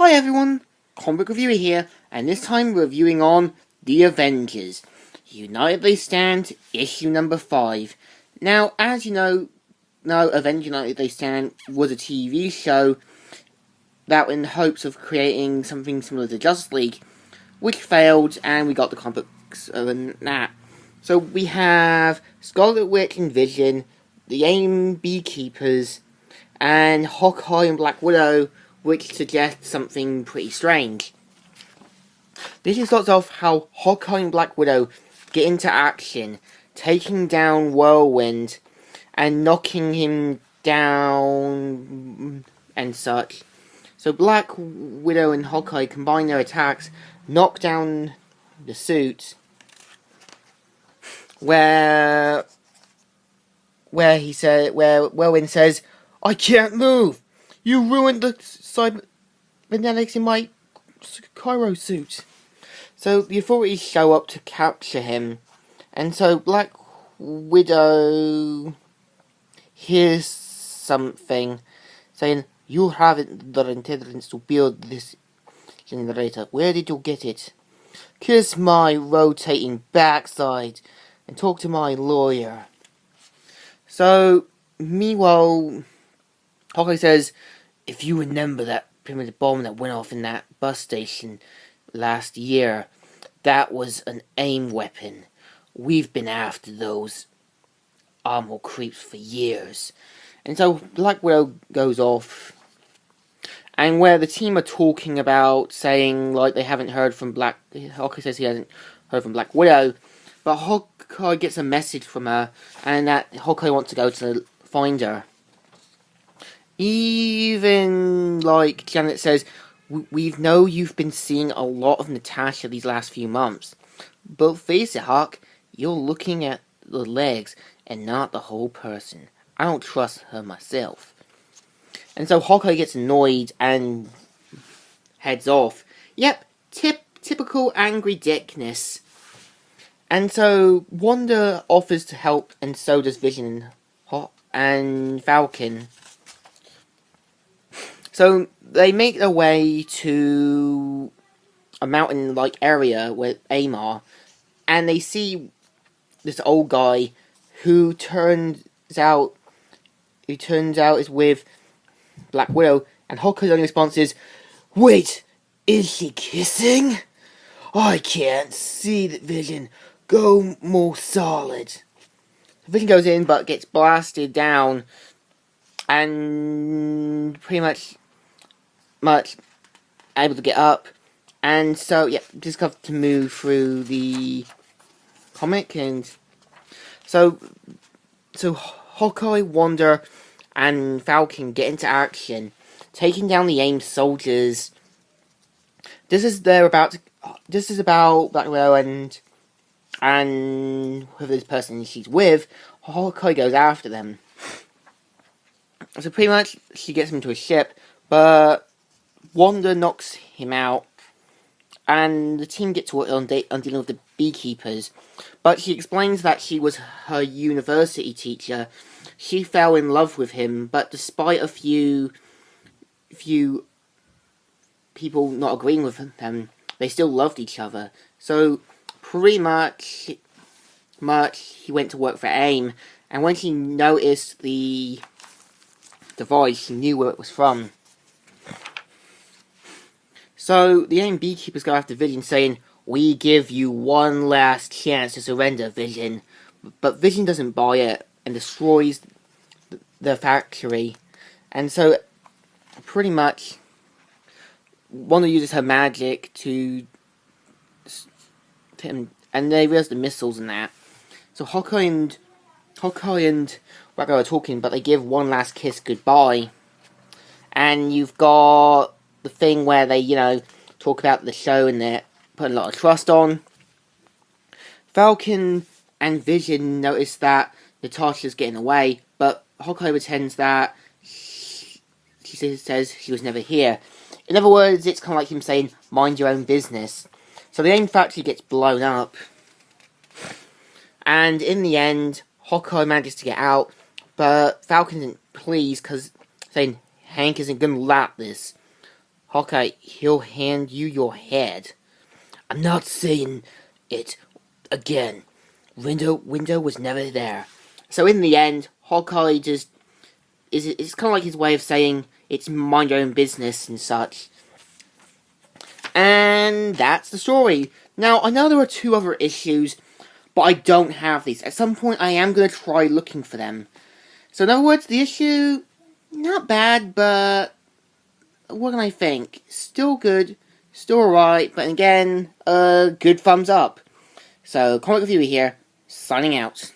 Hi everyone, Comic Book Reviewer here, and this time we're reviewing on The Avengers, United They Stand, issue number 5. Now, as you know, Avengers United They Stand was a TV show that in hopes of creating something similar to Justice League, which failed, and we got the comic books of that. So we have Scarlet Witch and Vision, the AIM Beekeepers, and Hawkeye and Black Widow, which suggests something pretty strange. This is starts off how Hawkeye and Black Widow get into action, taking down Whirlwind and knocking him down and such. So Black Widow and Hawkeye combine their attacks, knock down the suit, where Whirlwind says, "I can't move. You ruined the cybernetics in my Cairo suit." So the authorities show up to capture him, and so Black Widow hears something saying, "You haven't the intelligence to build this generator. Where did you get it? Kiss my rotating backside and talk to my lawyer." So meanwhile, Hawkeye says, "If you remember that primitive bomb that went off in that bus station last year, that was an AIM weapon. We've been after those armor creeps for years." And so Black Widow goes off, and where the team are talking about, saying like they haven't heard from Hawkeye says he hasn't heard from Black Widow, but Hawkeye gets a message from her, and that Hawkeye wants to go to find her. Even like Janet says, "We know you've been seeing a lot of Natasha these last few months, but face it, Hawk, you're looking at the legs and not the whole person. I don't trust her myself." And so Hawkeye gets annoyed and heads off. Yep, typical angry dickness. And so Wanda offers to help, and so does Vision and Falcon. So they make their way to a mountain-like area where AIM are, and they see this old guy who turns out is with Black Widow, and Hawkeye's only response is, "Wait, is she kissing? I can't see that, Vision. Go more solid." Vision goes in but gets blasted down and pretty much able to get up. And so, yeah, just got to move through the comic. And so Hawkeye, Wanda, and Falcon get into action, taking down the AIM soldiers. This is about Black Widow and whoever this person she's with. Hawkeye goes after them. So pretty much, she gets him to a ship, but Wanda knocks him out, and the team get to work on dealing with the beekeepers. But she explains that she was her university teacher. She fell in love with him, but despite a few people not agreeing with them, they still loved each other. So pretty much he went to work for AIM, and when she noticed the device, she knew where it was from. So the AIM beekeepers go after Vision, saying, "We give you one last chance to surrender, Vision." But Vision doesn't buy it and destroys the factory. And so pretty much Wanda uses her magic to and they realize the missiles and that. So Hawkeye and Wacko are talking, but they give one last kiss goodbye. And you've got the thing where they, talk about the show and they're putting a lot of trust on. Falcon and Vision notice that Natasha's getting away, but Hawkeye pretends that she says she was never here. In other words, it's kind of like him saying, "Mind your own business." So the AIM factory gets blown up. And in the end, Hawkeye manages to get out, but Falcon isn't pleased, because saying, "Hank isn't going to like this." Hawkeye, he'll hand you your head. I'm not saying it again. Window was never there. So in the end, Hawkeye just it's kind of like his way of saying it's mind your own business and such. And that's the story. Now, I know there are 2 other issues, but I don't have these. At some point, I am going to try looking for them. So in other words, the issue, not bad, but what can I think? Still good, still alright, but again, good thumbs up. So, Comic Reviewer here, signing out.